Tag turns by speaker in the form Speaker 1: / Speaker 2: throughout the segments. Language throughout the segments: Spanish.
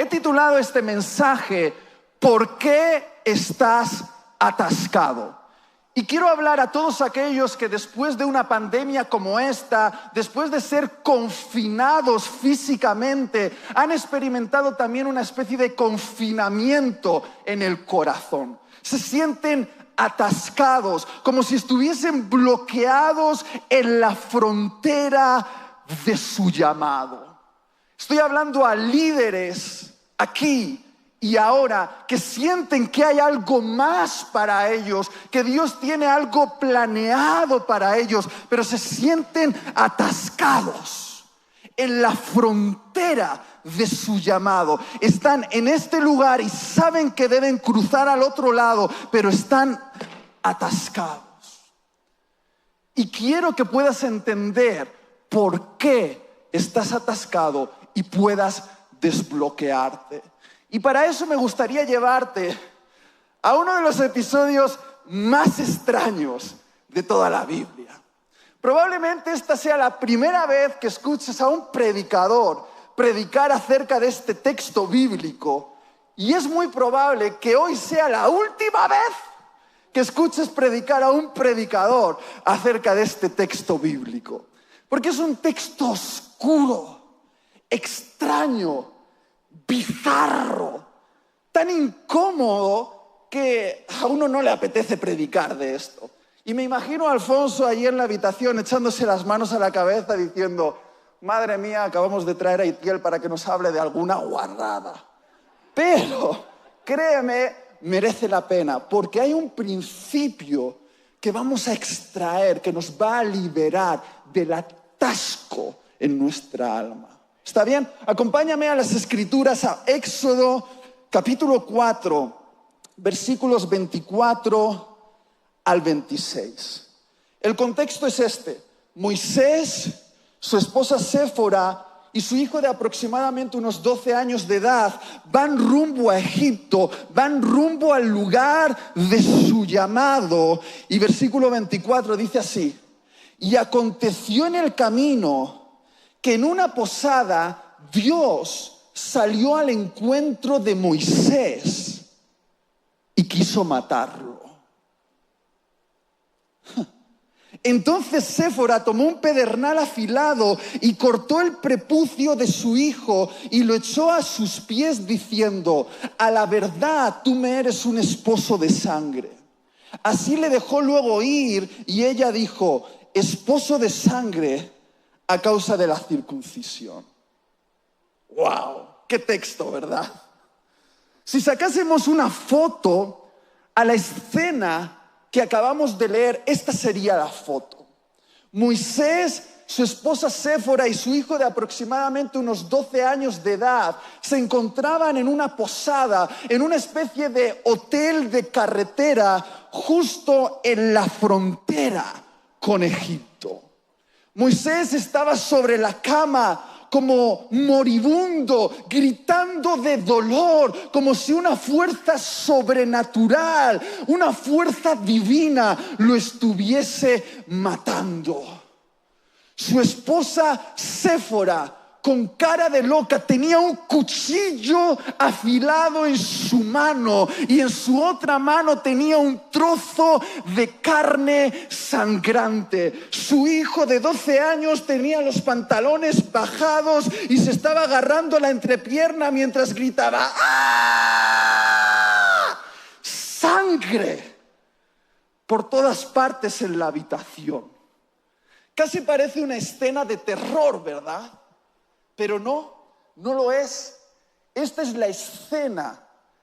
Speaker 1: titulado este mensaje, ¿por qué estás atascado? Y quiero hablar a todos aquellos que después de una pandemia como esta, después de ser confinados físicamente, han experimentado también una especie de confinamiento en el corazón. Se sienten atascados, como si estuviesen bloqueados en la frontera de su llamado. Estoy hablando a líderes aquí y ahora que sienten que hay algo más para ellos, que Dios tiene algo planeado para ellos, pero se sienten atascados en la frontera de su llamado. Están en este lugar y saben que deben cruzar al otro lado, pero están atascados. Y quiero que puedas entender por qué estás atascado y puedas desbloquearte. Y para eso me gustaría llevarte a uno de los episodios más extraños de toda la Biblia. Probablemente esta sea la primera vez que escuches a un predicador predicar acerca de este texto bíblico. Y es muy probable que hoy sea la última vez que escuches predicar a un predicador acerca de este texto bíblico. Porque es un texto oscuro, extraño, bizarro, tan incómodo que a uno no le apetece predicar de esto. Y me imagino a Alfonso allí en la habitación echándose las manos a la cabeza diciendo: madre mía, acabamos de traer a Itiel para que nos hable de alguna guarrada. Pero, créeme, merece la pena, porque hay un principio que vamos a extraer, que nos va a liberar del atasco en nuestra alma. ¿Está bien? Acompáñame a las Escrituras, a Éxodo capítulo 4, versículos 24 al 26. El contexto es este: Moisés, su esposa Séfora y su hijo de aproximadamente unos 12 años de edad van rumbo a Egipto, van rumbo al lugar de su llamado. Y versículo 24 dice así: y aconteció en el camino que en una posada Dios salió al encuentro de Moisés y quiso matarlo. Entonces Séfora tomó un pedernal afilado y cortó el prepucio de su hijo y lo echó a sus pies diciendo: a la verdad tú me eres un esposo de sangre. Así le dejó luego ir y ella dijo: esposo de sangre a causa de la circuncisión. ¡Wow! ¡Qué texto!, ¿verdad? Si sacásemos una foto a la escena que acabamos de leer, esta sería la foto. Moisés, su esposa Séfora y su hijo de aproximadamente unos 12 años de edad se encontraban en una posada, en una especie de hotel de carretera justo en la frontera con Egipto. Moisés estaba sobre la cama como moribundo, gritando de dolor, como si una fuerza sobrenatural, una fuerza divina lo estuviese matando. Su esposa Séfora, con cara de loca, tenía un cuchillo afilado en su mano y en su otra mano tenía un trozo de carne sangrante. Su hijo de 12 años tenía los pantalones bajados y se estaba agarrando la entrepierna mientras gritaba: ¡ah! ¡Sangre! Por todas partes en la habitación. Casi parece una escena de terror, ¿verdad? Pero no lo es. Esta es la escena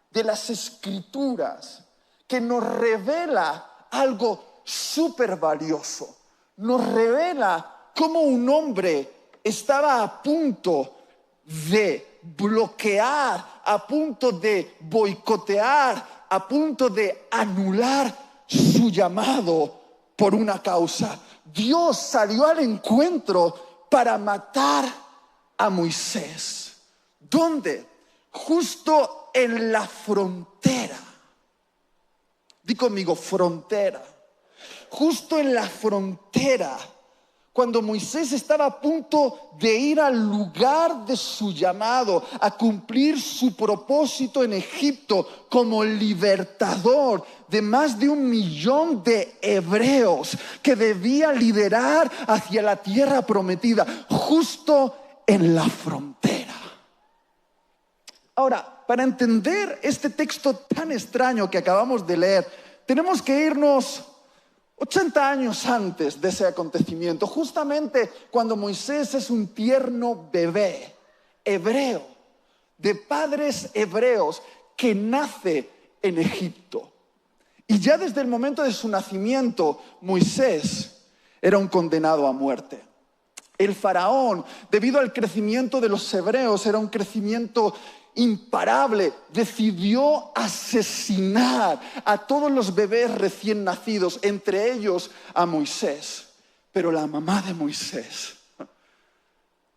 Speaker 1: de las Escrituras que nos revela algo súper valioso. Nos revela cómo un hombre estaba a punto de bloquear, a punto de boicotear, a punto de anular su llamado por una causa. Dios salió al encuentro para matar a Moisés. ¿Dónde? Justo en la frontera. Di conmigo, frontera. Justo en la frontera cuando Moisés estaba a punto de ir al lugar de su llamado, a cumplir su propósito en Egipto como libertador de más de 1 millón de hebreos que debía liderar hacia la tierra prometida, justo en la frontera. Ahora, para entender este texto tan extraño que acabamos de leer, tenemos que irnos 80 años antes de ese acontecimiento, justamente cuando Moisés es un tierno bebé hebreo, de padres hebreos, que nace en Egipto. Y ya desde el momento de su nacimiento, Moisés era un condenado a muerte. El faraón, debido al crecimiento de los hebreos, era un crecimiento imparable, decidió asesinar a todos los bebés recién nacidos, entre ellos a Moisés. Pero la mamá de Moisés,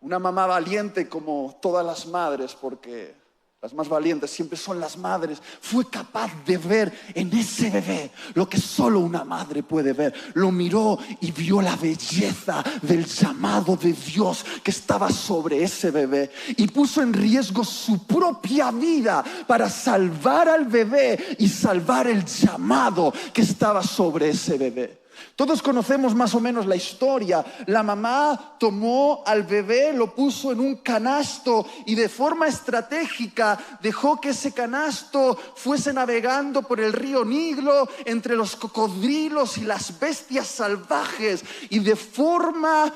Speaker 1: una mamá valiente como todas las madres, porque las más valientes siempre son las madres, fue capaz de ver en ese bebé lo que solo una madre puede ver. Lo miró y vio la belleza del llamado de Dios que estaba sobre ese bebé, y puso en riesgo su propia vida para salvar al bebé y salvar el llamado que estaba sobre ese bebé. Todos conocemos más o menos la historia. La mamá tomó al bebé, lo puso en un canasto y de forma estratégica dejó que ese canasto fuese navegando por el río Nilo entre los cocodrilos y las bestias salvajes, y de forma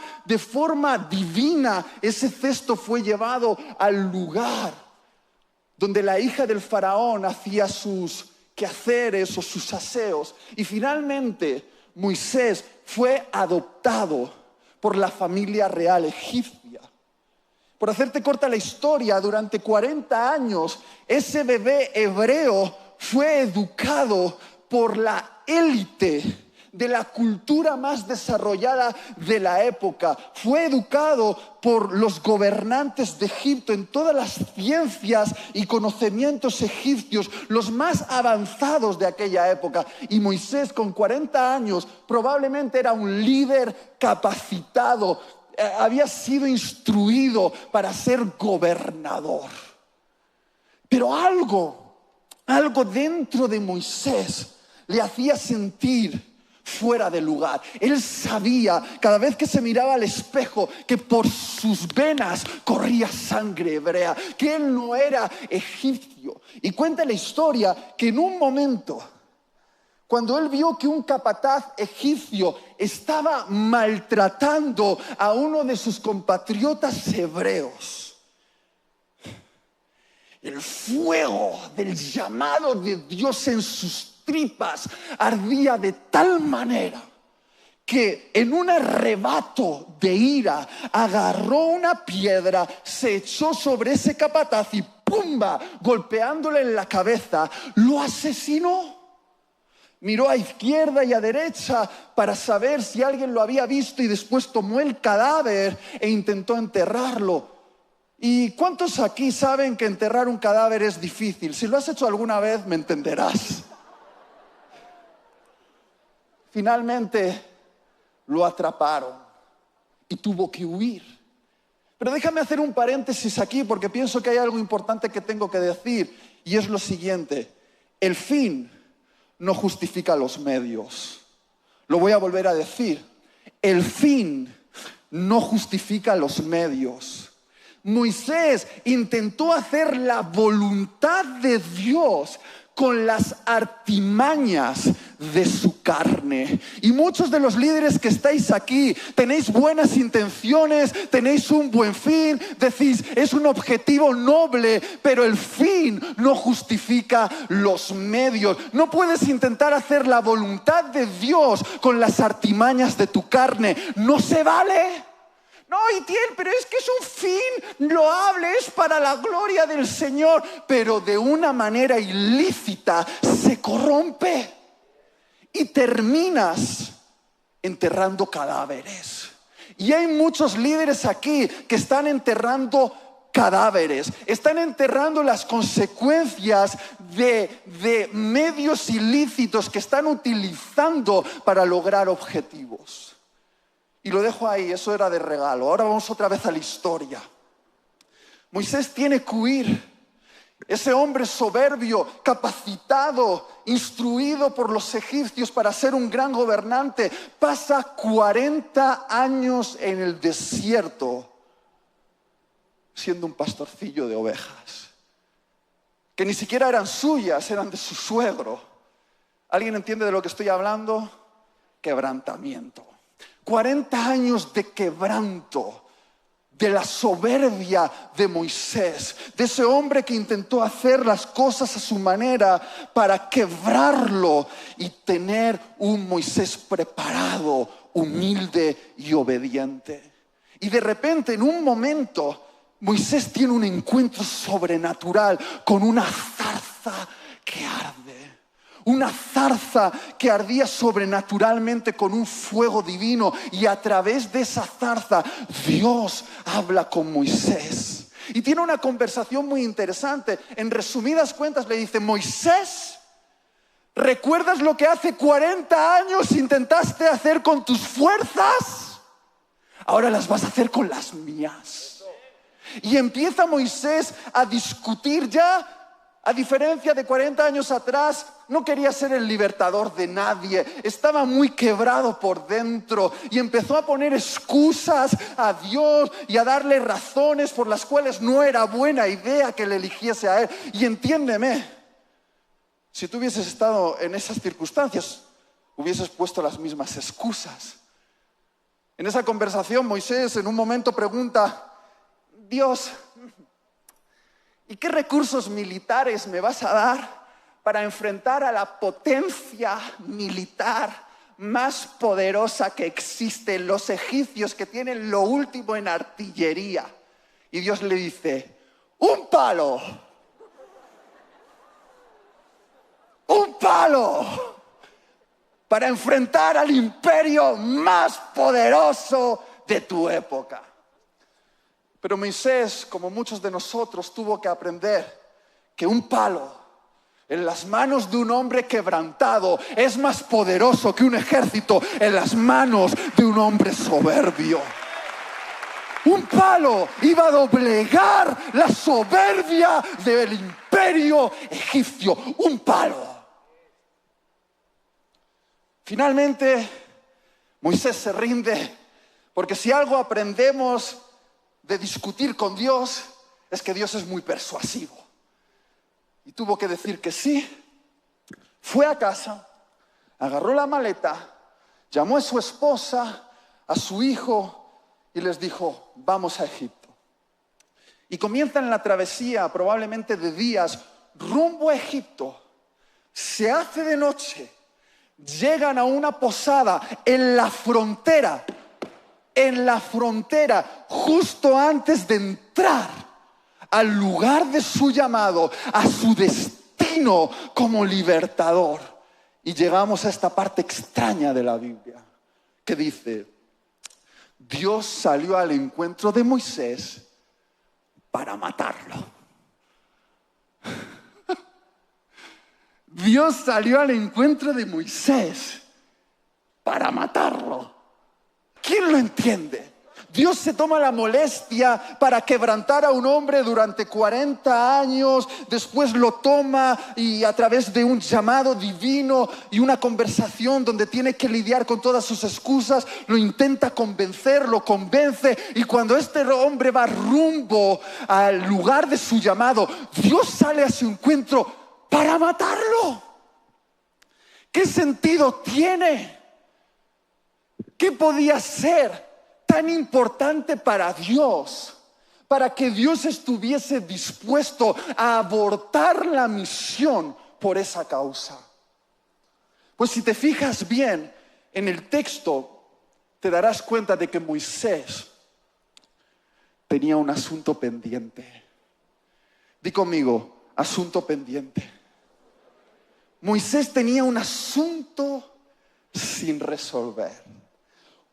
Speaker 1: divina ese cesto fue llevado al lugar donde la hija del faraón hacía sus quehaceres o sus aseos, y finalmente Moisés fue adoptado por la familia real egipcia. Por hacerte corta la historia, durante 40 años ese bebé hebreo fue educado por la élite de la cultura más desarrollada de la época. Fue educado por los gobernantes de Egipto en todas las ciencias y conocimientos egipcios, los más avanzados de aquella época. Y Moisés, con 40 años, probablemente era un líder capacitado, había sido instruido para ser gobernador. Pero algo dentro de Moisés le hacía sentir fuera de lugar. Él sabía, cada vez que se miraba al espejo, que por sus venas corría sangre hebrea, que él no era egipcio. Y cuenta la historia que en un momento, cuando él vio que un capataz egipcio estaba maltratando a uno de sus compatriotas hebreos, el fuego del llamado de Dios en sus tripas ardía de tal manera que en un arrebato de ira agarró una piedra, se echó sobre ese capataz y ¡pumba!, golpeándole en la cabeza, lo asesinó. Miró a izquierda y a derecha para saber si alguien lo había visto, y después tomó el cadáver e intentó enterrarlo. ¿Y cuántos aquí saben que enterrar un cadáver es difícil? Si lo has hecho alguna vez, me entenderás. Finalmente lo atraparon y tuvo que huir. Pero déjame hacer un paréntesis aquí, porque pienso que hay algo importante que tengo que decir, y es lo siguiente: el fin no justifica los medios. Lo voy a volver a decir: el fin no justifica los medios. Moisés intentó hacer la voluntad de Dios con las artimañas de su carne. Y muchos de los líderes que estáis aquí tenéis buenas intenciones, tenéis un buen fin, decís es un objetivo noble, pero el fin no justifica los medios. No puedes intentar hacer la voluntad de Dios con las artimañas de tu carne. No se vale. No, Itiel, pero es que es un fin loable, es para la gloria del Señor, pero de una manera ilícita se corrompe y terminas enterrando cadáveres. Y hay muchos líderes aquí que están enterrando cadáveres, están enterrando las consecuencias de medios ilícitos que están utilizando para lograr objetivos. Y lo dejo ahí, eso era de regalo. Ahora vamos otra vez a la historia. Moisés tiene que huir. Ese hombre soberbio, capacitado, instruido por los egipcios para ser un gran gobernante, pasa 40 años en el desierto siendo un pastorcillo de ovejas, que ni siquiera eran suyas, eran de su suegro. ¿Alguien entiende de lo que estoy hablando? Quebrantamiento. 40 años de quebranto. De la soberbia de Moisés, de ese hombre que intentó hacer las cosas a su manera para quebrarlo y tener un Moisés preparado, humilde y obediente. Y de repente, en un momento, Moisés tiene un encuentro sobrenatural con una zarza que arde. Una zarza que ardía sobrenaturalmente con un fuego divino, y a través de esa zarza Dios habla con Moisés y tiene una conversación muy interesante. En resumidas cuentas le dice: Moisés, ¿recuerdas lo que hace 40 años intentaste hacer con tus fuerzas? Ahora las vas a hacer con las mías. Y empieza Moisés a discutir ya. A diferencia de 40 años atrás, no quería ser el libertador de nadie. Estaba muy quebrado por dentro y empezó a poner excusas a Dios y a darle razones por las cuales no era buena idea que le eligiese a él. Y entiéndeme, si tú hubieses estado en esas circunstancias, hubieses puesto las mismas excusas. En esa conversación, Moisés en un momento pregunta: Dios, ¿y qué recursos militares me vas a dar para enfrentar a la potencia militar más poderosa que existe, los egipcios, que tienen lo último en artillería? Y Dios le dice: ¡un palo! ¡Un palo! Para enfrentar al imperio más poderoso de tu época. Pero Moisés, como muchos de nosotros, tuvo que aprender que un palo en las manos de un hombre quebrantado es más poderoso que un ejército en las manos de un hombre soberbio. Un palo iba a doblegar la soberbia del imperio egipcio. Un palo. Finalmente, Moisés se rinde, porque si algo aprendemos de discutir con Dios es que Dios es muy persuasivo. Y tuvo que decir que sí. Fue a casa, agarró la maleta, llamó a su esposa, a su hijo y les dijo: vamos a Egipto. Y comienzan la travesía, probablemente de días, rumbo a Egipto. Se hace de noche, llegan a una posada en la frontera, justo antes de entrar al lugar de su llamado, a su destino como libertador. Y llegamos a esta parte extraña de la Biblia que dice: Dios salió al encuentro de Moisés para matarlo. Dios salió al encuentro de Moisés para matarlo. ¿Quién lo entiende? Dios se toma la molestia para quebrantar a un hombre durante 40 años, después lo toma y a través de un llamado divino y una conversación donde tiene que lidiar con todas sus excusas, lo intenta convencer, lo convence, y cuando este hombre va rumbo al lugar de su llamado, Dios sale a su encuentro para matarlo. ¿Qué sentido tiene? ¿Qué podía ser tan importante para Dios, para que Dios estuviese dispuesto a abortar la misión por esa causa? Pues si te fijas bien en el texto, te darás cuenta de que Moisés tenía un asunto pendiente. Di conmigo: asunto pendiente. Moisés tenía un asunto sin resolver.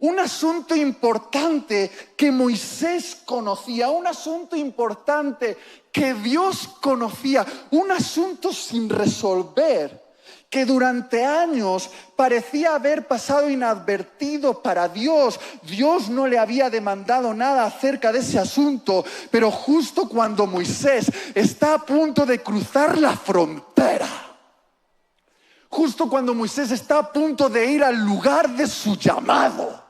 Speaker 1: Un asunto importante que Moisés conocía, un asunto importante que Dios conocía, un asunto sin resolver que durante años parecía haber pasado inadvertido para Dios. Dios no le había demandado nada acerca de ese asunto, pero justo cuando Moisés está a punto de cruzar la frontera, justo cuando Moisés está a punto de ir al lugar de su llamado,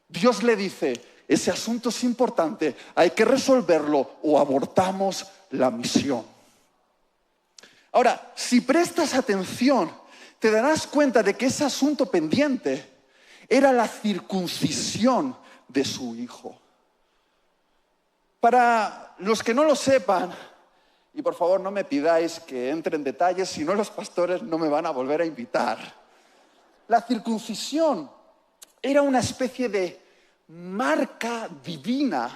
Speaker 1: Dios le dice: ese asunto es importante, hay que resolverlo o abortamos la misión. Ahora, si prestas atención, te darás cuenta de que ese asunto pendiente era la circuncisión de su hijo. Para los que no lo sepan, y por favor no me pidáis que entre en detalles, si no los pastores no me van a volver a invitar. La circuncisión era una especie de marca divina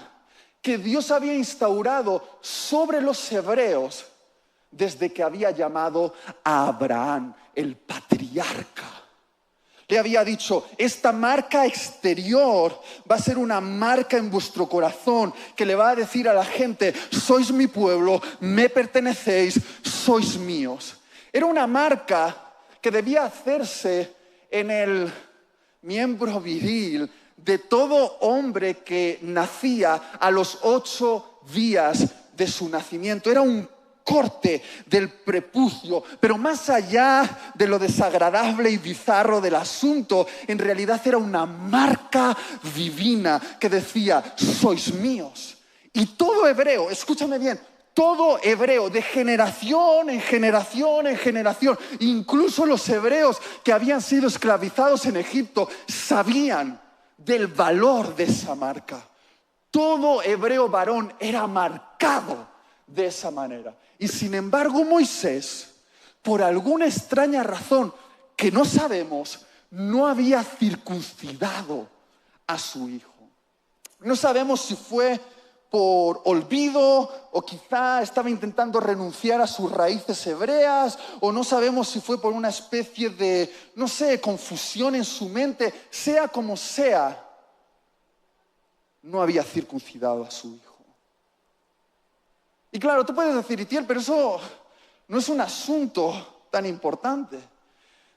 Speaker 1: que Dios había instaurado sobre los hebreos desde que había llamado a Abraham, el patriarca. Le había dicho: esta marca exterior va a ser una marca en vuestro corazón que le va a decir a la gente: sois mi pueblo, me pertenecéis, sois míos. Era una marca que debía hacerse en el miembro viril de todo hombre que nacía a los 8 días de su nacimiento. Era un corte del prepucio, pero más allá de lo desagradable y bizarro del asunto, en realidad era una marca divina que decía: sois míos. Y todo hebreo, escúchame bien, todo hebreo, de generación en generación en generación, incluso los hebreos que habían sido esclavizados en Egipto, sabían del valor de esa marca. Todo hebreo varón era marcado de esa manera. Y sin embargo Moisés, por alguna extraña razón que no sabemos, no había circuncidado a su hijo. No sabemos si fue por olvido, o quizá estaba intentando renunciar a sus raíces hebreas, o no sabemos si fue por una especie de, confusión en su mente. Sea como sea, no había circuncidado a su hijo. Y claro, tú puedes decir: Itiel, pero eso no es un asunto tan importante.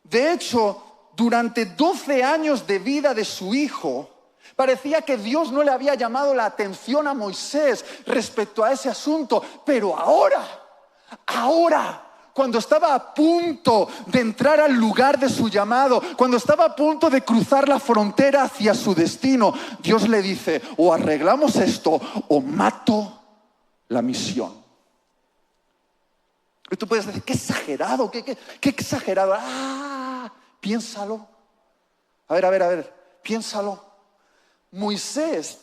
Speaker 1: De hecho, durante 12 años de vida de su hijo, parecía que Dios no le había llamado la atención a Moisés respecto a ese asunto. Pero ahora, cuando estaba a punto de entrar al lugar de su llamado, cuando estaba a punto de cruzar la frontera hacia su destino, Dios le dice: o arreglamos esto o mato la misión. Y tú puedes decir: qué exagerado, qué exagerado. Piénsalo. A ver, piénsalo. Moisés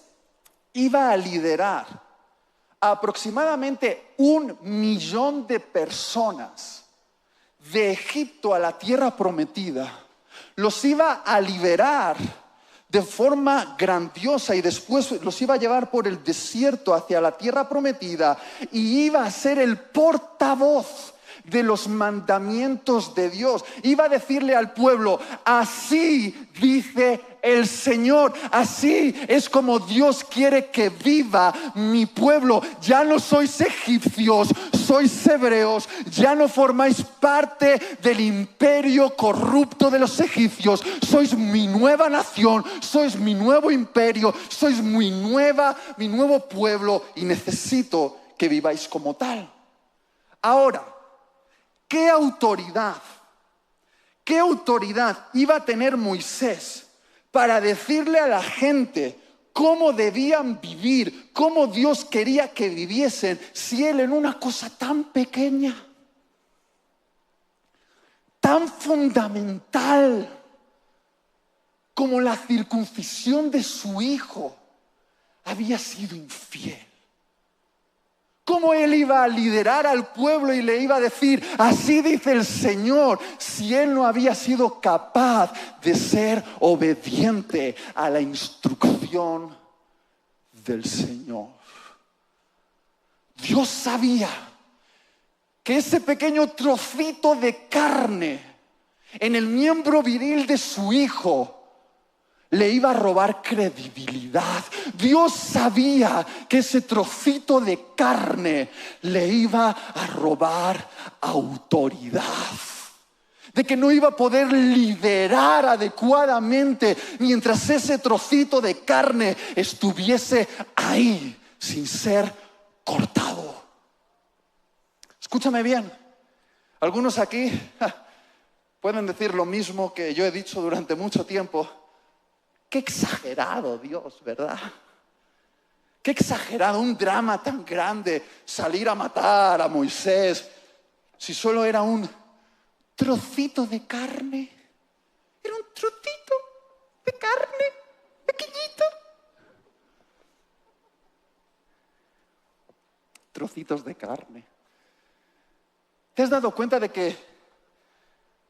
Speaker 1: iba a liderar a aproximadamente 1 millón de personas de Egipto a la tierra prometida. Los iba a liberar de forma grandiosa y después los iba a llevar por el desierto hacia la tierra prometida, y iba a ser el portavoz de los mandamientos de Dios. Iba a decirle al pueblo: así dice el Señor, así es como Dios quiere que viva mi pueblo. Ya no sois egipcios, sois hebreos. Ya no formáis parte del imperio corrupto de los egipcios. Sois mi nueva nación, sois mi nuevo imperio, sois mi nuevo pueblo, y necesito que viváis como tal. Ahora, ¿qué autoridad iba a tener Moisés para decirle a la gente cómo debían vivir, cómo Dios quería que viviesen, si él, en una cosa tan pequeña, tan fundamental como la circuncisión de su hijo, había sido infiel? ¿Cómo él iba a liderar al pueblo y le iba a decir: así dice el Señor, si él no había sido capaz de ser obediente a la instrucción del Señor? Dios sabía que ese pequeño trocito de carne en el miembro viril de su hijo le iba a robar credibilidad. Dios sabía que ese trocito de carne le iba a robar autoridad. de que no iba a poder liderar adecuadamente mientras ese trocito de carne estuviese ahí sin ser cortado. Escúchame bien, algunos aquí pueden decir lo mismo que yo he dicho durante mucho tiempo. Qué exagerado Dios, ¿verdad? Qué exagerado, un drama tan grande, salir a matar a Moisés, si solo era un trocito de carne. Era un trocito de carne, pequeñito. Trocitos de carne. ¿Te has dado cuenta de que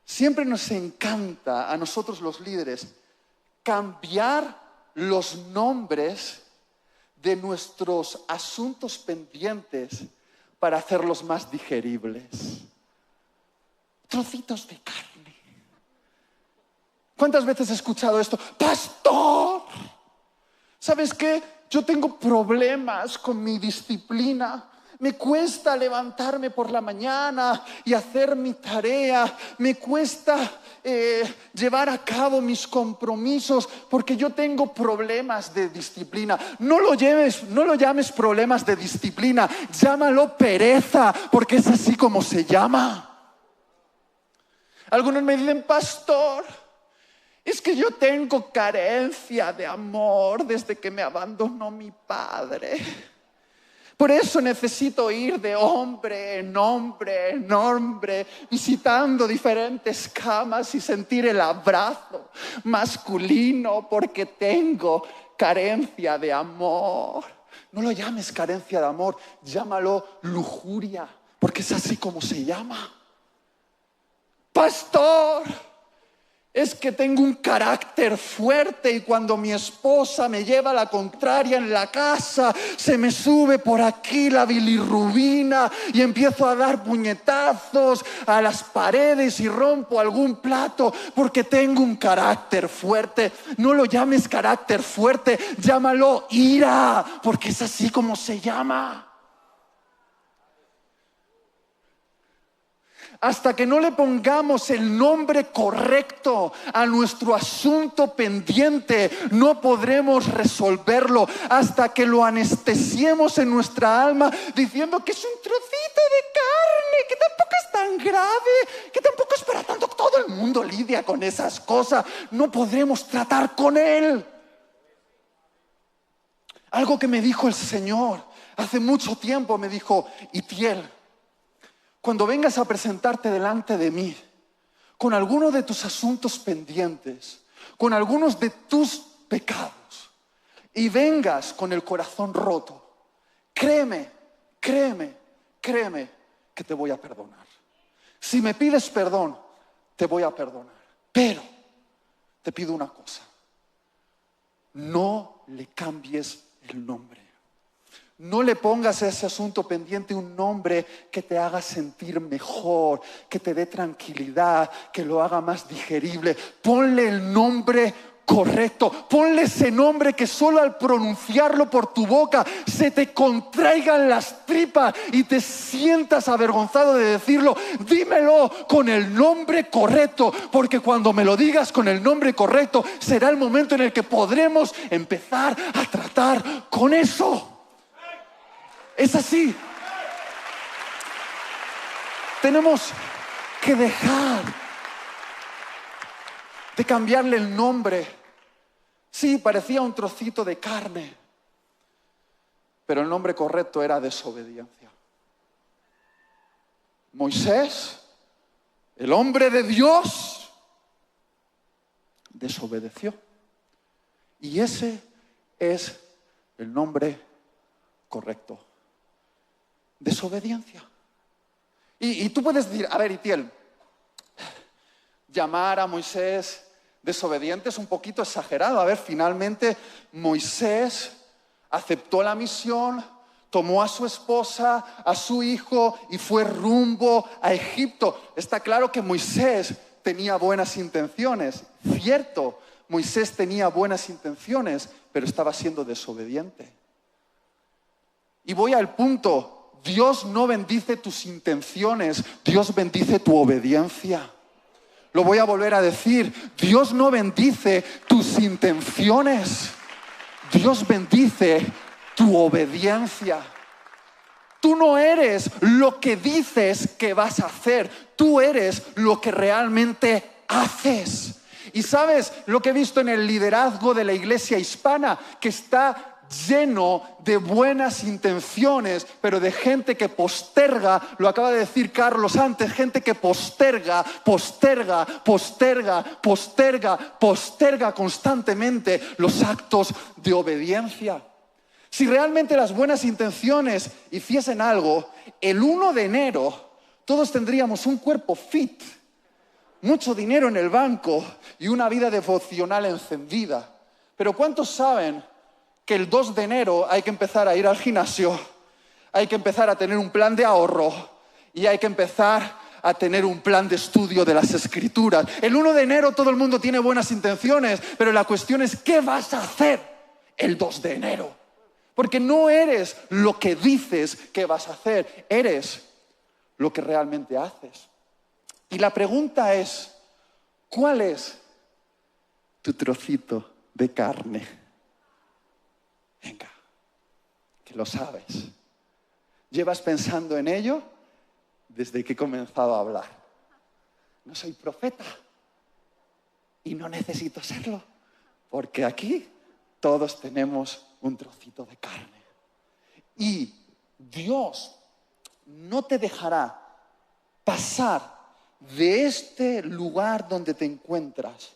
Speaker 1: siempre nos encanta a nosotros los líderes cambiar los nombres de nuestros asuntos pendientes para hacerlos más digeribles? Trocitos de carne. ¿Cuántas veces he escuchado esto? ¡Pastor! ¿Sabes qué? Yo tengo problemas con mi disciplina. Me cuesta levantarme por la mañana y hacer mi tarea. Me cuesta llevar a cabo mis compromisos porque yo tengo problemas de disciplina. No lo llames problemas de disciplina. Llámalo pereza, porque es así como se llama. Algunos me dicen, pastor, es que yo tengo carencia de amor desde que me abandonó mi padre. Por eso necesito ir de hombre en hombre en hombre, visitando diferentes camas y sentir el abrazo masculino porque tengo carencia de amor. No lo llames carencia de amor, llámalo lujuria, porque es así como se llama. Pastor, es que tengo un carácter fuerte y cuando mi esposa me lleva a la contraria en la casa, se me sube por aquí la bilirrubina y empiezo a dar puñetazos a las paredes y rompo algún plato porque tengo un carácter fuerte. No lo llames carácter fuerte, llámalo ira, porque es así como se llama. Hasta que no le pongamos el nombre correcto a nuestro asunto pendiente, no podremos resolverlo. Hasta que lo anestesiemos en nuestra alma diciendo que es un trocito de carne, que tampoco es tan grave, que tampoco es para tanto. Todo el mundo lidia con esas cosas. No podremos tratar con él. Algo que me dijo el Señor hace mucho tiempo, me dijo, Itiel, cuando vengas a presentarte delante de mí con alguno de tus asuntos pendientes, con algunos de tus pecados, y vengas con el corazón roto, créeme que te voy a perdonar. Si me pides perdón, te voy a perdonar. Pero te pido una cosa, no le cambies el nombre. No le pongas a ese asunto pendiente un nombre que te haga sentir mejor, que te dé tranquilidad, que lo haga más digerible. Ponle el nombre correcto. Ponle ese nombre que solo al pronunciarlo por tu boca se te contraigan las tripas y te sientas avergonzado de decirlo. Dímelo con el nombre correcto, porque cuando me lo digas con el nombre correcto será el momento en el que podremos empezar a tratar con eso. Es así. Tenemos que dejar de cambiarle el nombre. Sí, parecía un trocito de carne, pero el nombre correcto era desobediencia. Moisés, el hombre de Dios, desobedeció. Y ese es el nombre correcto. Desobediencia. Y tú puedes decir, a ver, Itiel, llamar a Moisés desobediente es un poquito exagerado. A ver, finalmente Moisés aceptó la misión, tomó a su esposa, a su hijo y fue rumbo a Egipto. Está claro que Moisés tenía buenas intenciones. Cierto, Moisés tenía buenas intenciones, pero estaba siendo desobediente. Y voy al punto. Dios no bendice tus intenciones, Dios bendice tu obediencia. Lo voy a volver a decir. Dios no bendice tus intenciones. Dios bendice tu obediencia. Tú no eres lo que dices que vas a hacer. Tú eres lo que realmente haces. Y ¿sabes lo que he visto en el liderazgo de la iglesia hispana? Que está lleno de buenas intenciones, pero de gente que posterga, lo acaba de decir Carlos antes, gente que posterga constantemente los actos de obediencia. Si realmente las buenas intenciones hiciesen algo, el 1 de enero todos tendríamos un cuerpo fit, mucho dinero en el banco y una vida devocional encendida. Pero ¿cuántos saben que el 2 de enero hay que empezar a ir al gimnasio, hay que empezar a tener un plan de ahorro y hay que empezar a tener un plan de estudio de las Escrituras? El 1 de enero todo el mundo tiene buenas intenciones, pero la cuestión es ¿qué vas a hacer el 2 de enero? Porque no eres lo que dices que vas a hacer, eres lo que realmente haces. Y la pregunta es, ¿cuál es tu trocito de carne? Venga, que lo sabes. ¿Llevas pensando en ello desde que he comenzado a hablar? No soy profeta y no necesito serlo, porque aquí todos tenemos un trocito de carne. Y Dios no te dejará pasar de este lugar donde te encuentras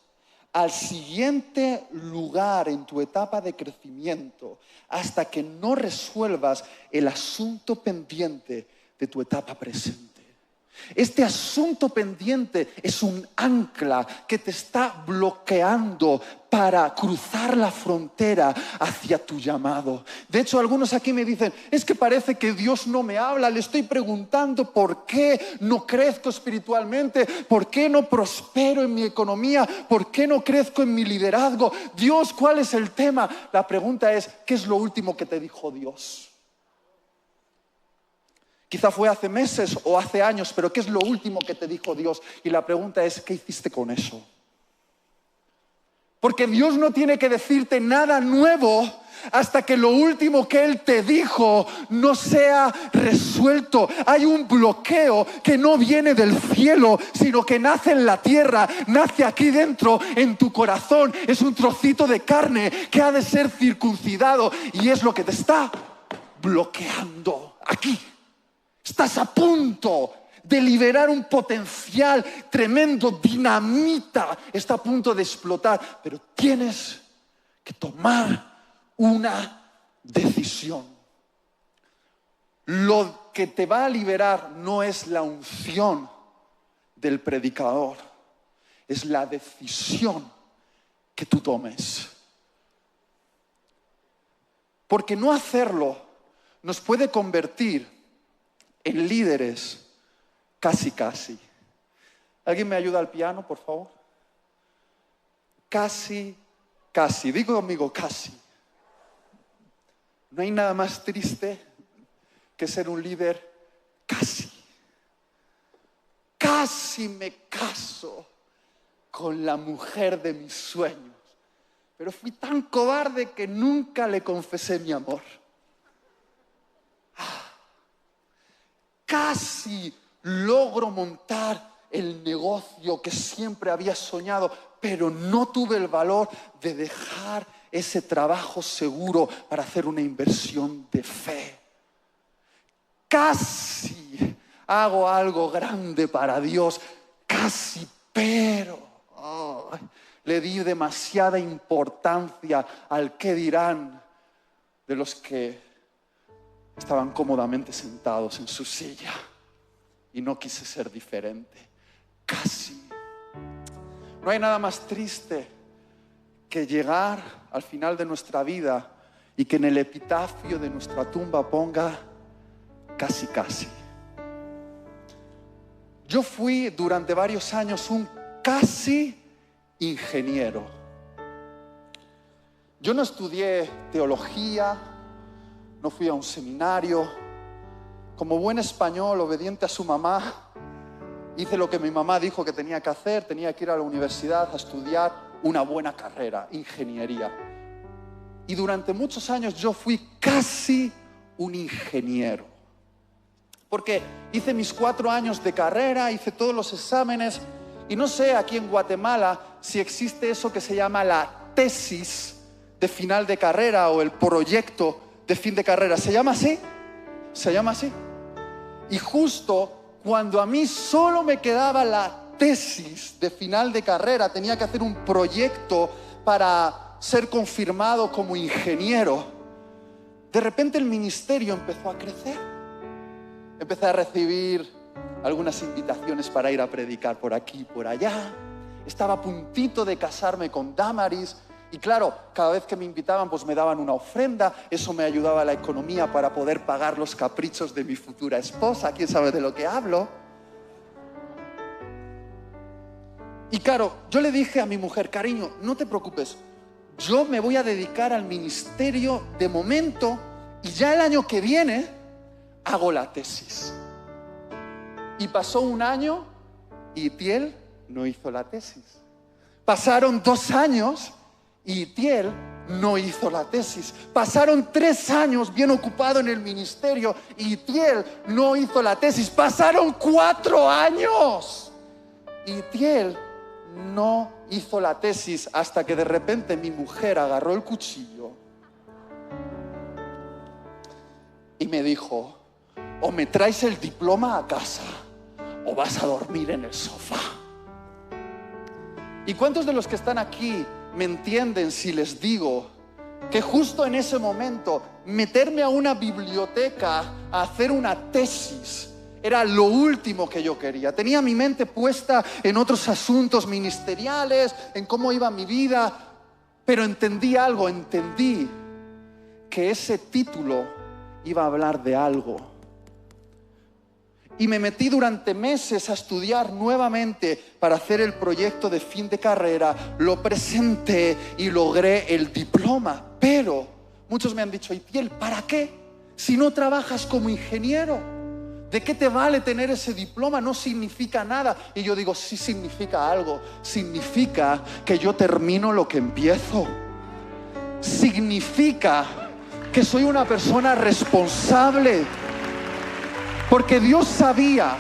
Speaker 1: al siguiente lugar en tu etapa de crecimiento hasta que no resuelvas el asunto pendiente de tu etapa presente. Este asunto pendiente es un ancla que te está bloqueando para cruzar la frontera hacia tu llamado. De hecho, algunos aquí me dicen, es que parece que Dios no me habla, le estoy preguntando por qué no crezco espiritualmente, por qué no prospero en mi economía, por qué no crezco en mi liderazgo. Dios, ¿cuál es el tema? La pregunta es, ¿qué es lo último que te dijo Dios? Quizá fue hace meses o hace años, pero ¿qué es lo último que te dijo Dios? Y la pregunta es, ¿qué hiciste con eso? Porque Dios no tiene que decirte nada nuevo hasta que lo último que Él te dijo no sea resuelto. Hay un bloqueo que no viene del cielo, sino que nace en la tierra, nace aquí dentro, en tu corazón. Es un trocito de carne que ha de ser circuncidado y es lo que te está bloqueando aquí. Estás a punto de liberar un potencial tremendo, dinamita, está a punto de explotar, pero tienes que tomar una decisión. Lo que te va a liberar no es la unción del predicador, es la decisión que tú tomes. Porque no hacerlo nos puede convertir en líderes casi. ¿Alguien me ayuda al piano, por favor? Casi. Digo conmigo, casi. No hay nada más triste que ser un líder casi. Casi me caso con la mujer de mis sueños, pero fui tan cobarde que nunca le confesé mi amor. Casi logro montar el negocio que siempre había soñado, pero no tuve el valor de dejar ese trabajo seguro para hacer una inversión de fe. Casi hago algo grande para Dios, casi, pero le di demasiada importancia al qué dirán de los que estaban cómodamente sentados en su silla y no quise ser diferente. Casi. No hay nada más triste que llegar al final de nuestra vida y que en el epitafio de nuestra tumba ponga casi. Yo fui durante varios años un casi ingeniero. Yo no estudié teología, no fui a un seminario. Como buen español obediente a su mamá, Hice lo que mi mamá dijo que tenía que hacer, tenía que ir a la universidad a estudiar una buena carrera, ingeniería. Y durante muchos años yo fui casi un ingeniero. Porque hice mis 4 años de carrera, hice todos los exámenes y no sé aquí en Guatemala si existe eso que se llama la tesis de final de carrera o el proyecto de fin de carrera. ¿Se llama así? ¿Se llama así? Y justo cuando a mí solo me quedaba la tesis de final de carrera, tenía que hacer un proyecto para ser confirmado como ingeniero, de repente el ministerio empezó a crecer. Empecé a recibir algunas invitaciones para ir a predicar por aquí y por allá. Estaba a puntito de casarme con Damaris. Y claro, cada vez que me invitaban, pues me daban una ofrenda. Eso me ayudaba a la economía para poder pagar los caprichos de mi futura esposa. ¿Quién sabe de lo que hablo? Y claro, yo le dije a mi mujer, cariño, no te preocupes. Yo me voy a dedicar al ministerio de momento y ya el año que viene hago la tesis. Y pasó un año y Itiel no hizo la tesis. Pasaron 2 años y Itiel no hizo la tesis. Pasaron 3 años bien ocupado en el ministerio y Itiel no hizo la tesis. Pasaron 4 años y Itiel no hizo la tesis, hasta que de repente mi mujer agarró el cuchillo y me dijo: o me traes el diploma a casa o vas a dormir en el sofá. ¿Y cuántos de los que están aquí me entienden si les digo que justo en ese momento meterme a una biblioteca a hacer una tesis era lo último que yo quería? Tenía mi mente puesta en otros asuntos ministeriales, en cómo iba mi vida, pero entendí algo, entendí que ese título iba a hablar de algo. Y me metí durante meses a estudiar nuevamente para hacer el proyecto de fin de carrera. Lo presenté y logré el diploma. Pero muchos me han dicho: Itiel, ¿para qué? Si no trabajas como ingeniero, ¿de qué te vale tener ese diploma? No significa nada. Y yo digo: sí significa algo. Significa que yo termino lo que empiezo. Significa que soy una persona responsable. Porque Dios sabía,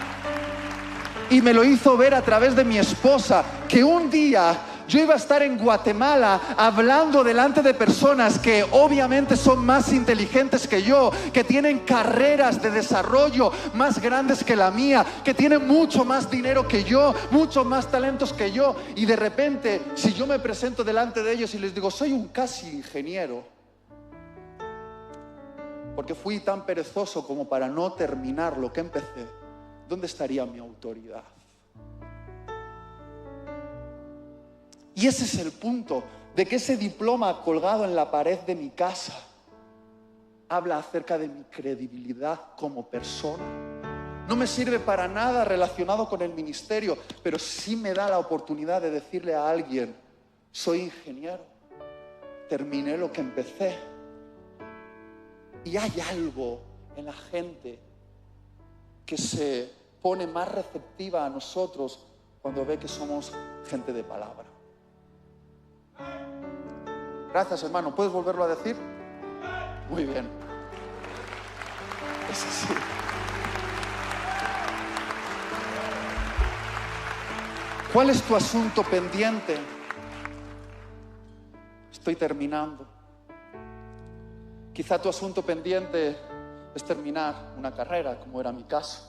Speaker 1: y me lo hizo ver a través de mi esposa, que un día yo iba a estar en Guatemala hablando delante de personas que obviamente son más inteligentes que yo, que tienen carreras de desarrollo más grandes que la mía, que tienen mucho más dinero que yo, muchos más talentos que yo. Y de repente, si yo me presento delante de ellos y les digo: soy un casi ingeniero, porque fui tan perezoso como para no terminar lo que empecé, ¿dónde estaría mi autoridad? Y ese es el punto, de que ese diploma colgado en la pared de mi casa habla acerca de mi credibilidad como persona. No me sirve para nada relacionado con el ministerio, pero sí me da la oportunidad de decirle a alguien: soy ingeniero, terminé lo que empecé. Y hay algo en la gente que se pone más receptiva a nosotros cuando ve que somos gente de palabra. Gracias, hermano. ¿Puedes volverlo a decir? Muy bien. Es así. ¿Cuál es tu asunto pendiente? Estoy terminando. Quizá tu asunto pendiente es terminar una carrera, como era mi caso.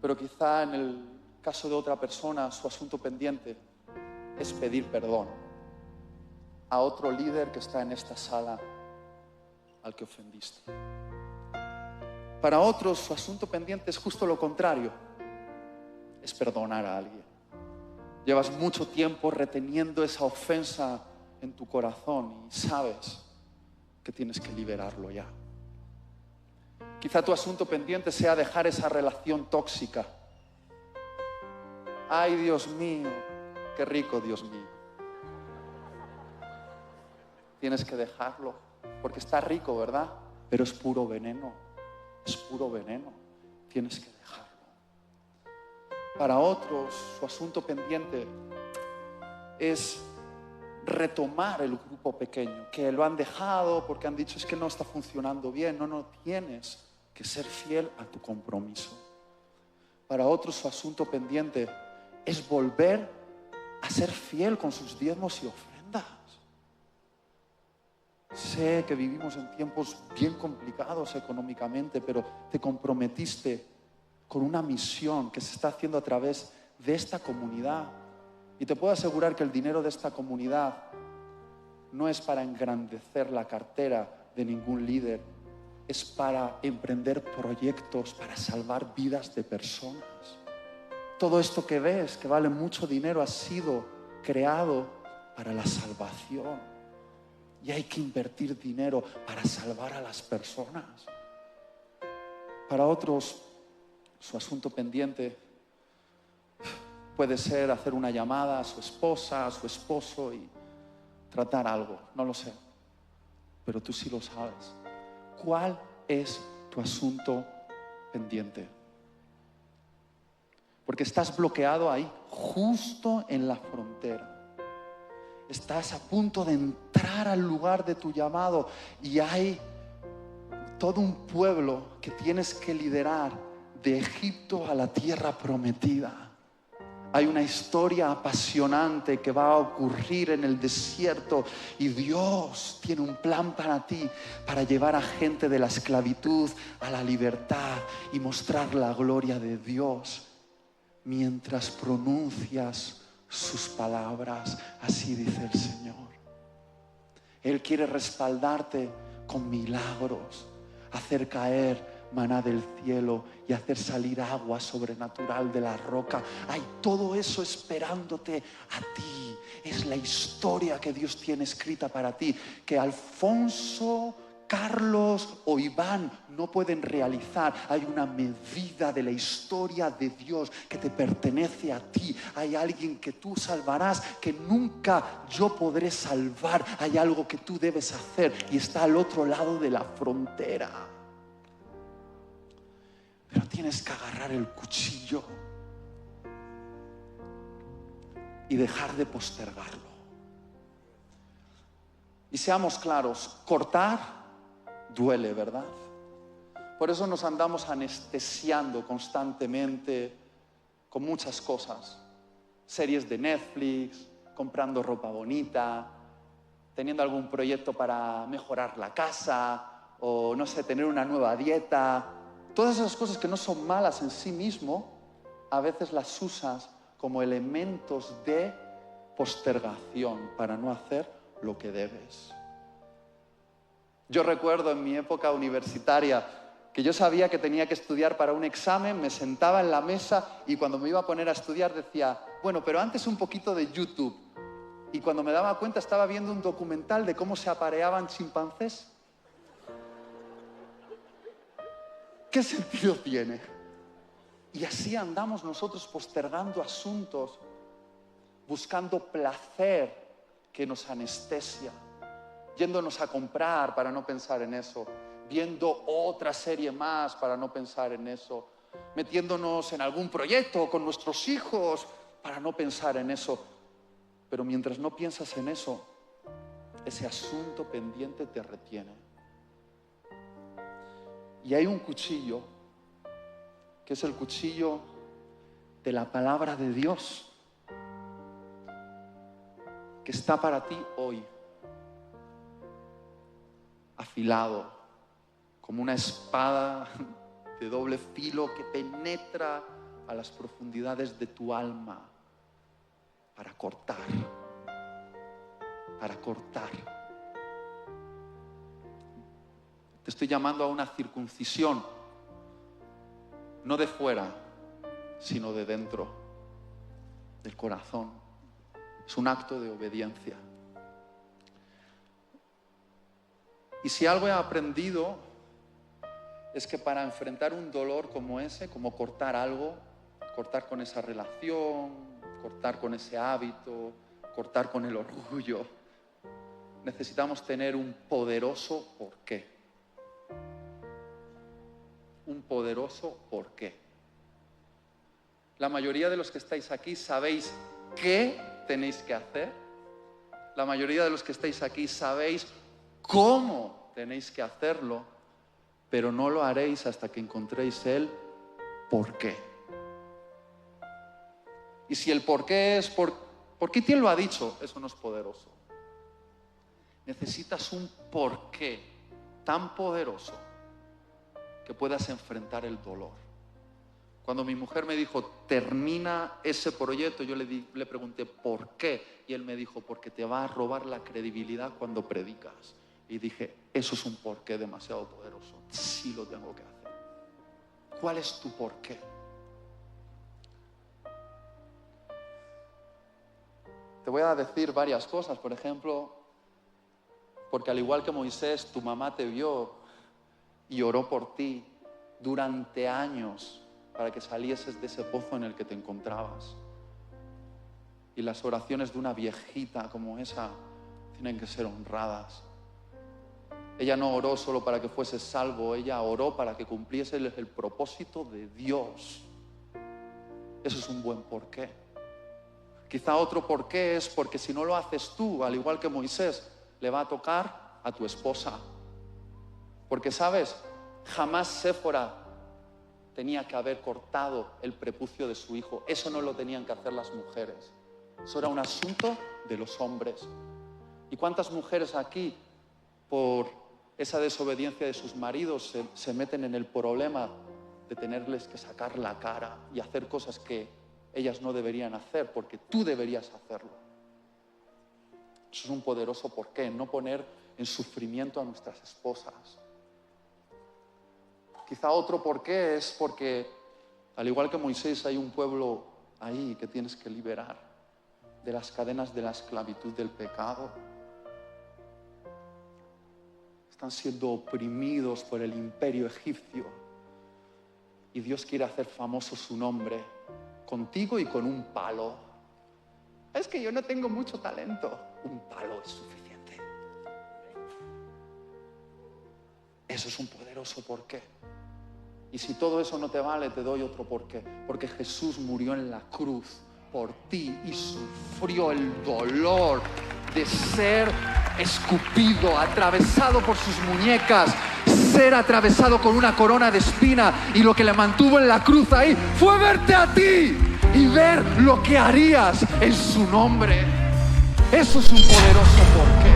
Speaker 1: Pero quizá en el caso de otra persona, su asunto pendiente es pedir perdón a otro líder que está en esta sala al que ofendiste. Para otros, su asunto pendiente es justo lo contrario, es perdonar a alguien. Llevas mucho tiempo reteniendo esa ofensa en tu corazón y sabes que tienes que liberarlo ya. Quizá tu asunto pendiente sea dejar esa relación tóxica. Ay, Dios mío, qué rico, Dios mío. Tienes que dejarlo, porque está rico, ¿verdad? Pero es puro veneno, es puro veneno. Tienes que dejarlo. Para otros, su asunto pendiente es retomar el grupo pequeño, que lo han dejado porque han dicho es que no está funcionando bien. No, tienes que ser fiel a tu compromiso. Para otros, su asunto pendiente es volver a ser fiel con sus diezmos y ofrendas. Sé que vivimos en tiempos bien complicados económicamente, pero te comprometiste con una misión que se está haciendo a través de esta comunidad. Y te puedo asegurar que el dinero de esta comunidad no es para engrandecer la cartera de ningún líder, es para emprender proyectos, para salvar vidas de personas. Todo esto que ves, que vale mucho dinero, ha sido creado para la salvación. Y hay que invertir dinero para salvar a las personas. Para otros, su asunto pendiente puede ser hacer una llamada a su esposa, a su esposo y tratar algo. No lo sé, pero tú sí lo sabes. ¿Cuál es tu asunto pendiente? Porque estás bloqueado ahí, justo en la frontera. Estás a punto de entrar al lugar de tu llamado y hay todo un pueblo que tienes que liderar de Egipto a la tierra prometida. Hay una historia apasionante que va a ocurrir en el desierto y Dios tiene un plan para ti, para llevar a gente de la esclavitud a la libertad y mostrar la gloria de Dios mientras pronuncias sus palabras. Así dice el Señor. Él quiere respaldarte con milagros, hacer caer maná del cielo y hacer salir agua sobrenatural de la roca. Hay todo eso esperándote a ti. Es la historia que Dios tiene escrita para ti, que Alfonso, Carlos o Iván no pueden realizar. Hay una medida de la historia de Dios que te pertenece a ti. Hay alguien que tú salvarás que nunca yo podré salvar. Hay algo que tú debes hacer y está al otro lado de la frontera. Pero tienes que agarrar el cuchillo y dejar de postergarlo. Y seamos claros, cortar duele, ¿verdad? Por eso nos andamos anestesiando constantemente con muchas cosas. Series de Netflix, comprando ropa bonita, teniendo algún proyecto para mejorar la casa, o no sé, tener una nueva dieta. Todas esas cosas que no son malas en sí mismo, a veces las usas como elementos de postergación para no hacer lo que debes. Yo recuerdo en mi época universitaria que yo sabía que tenía que estudiar para un examen, me sentaba en la mesa y cuando me iba a poner a estudiar decía, bueno, pero antes un poquito de YouTube. Y cuando me daba cuenta estaba viendo un documental de cómo se apareaban chimpancés. ¿Qué sentido tiene? Y así andamos nosotros postergando asuntos, buscando placer que nos anestesia, yéndonos a comprar para no pensar en eso, viendo otra serie más para no pensar en eso, metiéndonos en algún proyecto con nuestros hijos para no pensar en eso. Pero mientras no piensas en eso, ese asunto pendiente te retiene. Y hay un cuchillo, que es el cuchillo de la palabra de Dios, que está para ti hoy, afilado, como una espada de doble filo que penetra a las profundidades de tu alma para cortar, para cortar. Te estoy llamando a una circuncisión, no de fuera, sino de dentro, del corazón. Es un acto de obediencia. Y si algo he aprendido es que para enfrentar un dolor como ese, como cortar algo, cortar con esa relación, cortar con ese hábito, cortar con el orgullo, necesitamos tener un poderoso porqué. Un poderoso porqué.
Speaker 2: La mayoría de los que estáis aquí sabéis qué tenéis que hacer. La mayoría de los que estáis aquí sabéis cómo tenéis que hacerlo, pero no lo haréis hasta que encontréis el por qué. Y si el por qué es ¿por qué quién lo ha dicho? Eso no es poderoso. Necesitas un por qué tan poderoso que puedas enfrentar el dolor. Cuando mi mujer me dijo, termina ese proyecto, yo le pregunté, ¿por qué? Y él me dijo, porque te va a robar la credibilidad cuando predicas. Y dije, eso es un porqué demasiado poderoso. Sí lo tengo que hacer. ¿Cuál es tu porqué? Te voy a decir varias cosas. Por ejemplo, porque al igual que Moisés, tu mamá te vio y oró por ti durante años para que salieses de ese pozo en el que te encontrabas. Y las oraciones de una viejita como esa tienen que ser honradas. Ella no oró solo para que fueses salvo, ella oró para que cumpliese el propósito de Dios. Eso es un buen porqué. Quizá otro porqué es porque si no lo haces tú, al igual que Moisés, le va a tocar a tu esposa. Porque, ¿sabes? Jamás Séfora tenía que haber cortado el prepucio de su hijo. Eso no lo tenían que hacer las mujeres. Eso era un asunto de los hombres. ¿Y cuántas mujeres aquí, por esa desobediencia de sus maridos, se meten en el problema de tenerles que sacar la cara y hacer cosas que ellas no deberían hacer porque tú deberías hacerlo? Eso es un poderoso porqué, no poner en sufrimiento a nuestras esposas. Quizá otro porqué es porque, al igual que Moisés, hay un pueblo ahí que tienes que liberar de las cadenas de la esclavitud del pecado. Están siendo oprimidos por el imperio egipcio y Dios quiere hacer famoso su nombre contigo y con un palo. Es que yo no tengo mucho talento. Un palo es suficiente. Eso es un poderoso porqué. Y si todo eso no te vale, te doy otro porqué. Porque Jesús murió en la cruz por ti y sufrió el dolor de ser escupido, atravesado por sus muñecas, ser atravesado con una corona de espina, y lo que le mantuvo en la cruz ahí fue verte a ti y ver lo que harías en su nombre. Eso es un poderoso porqué.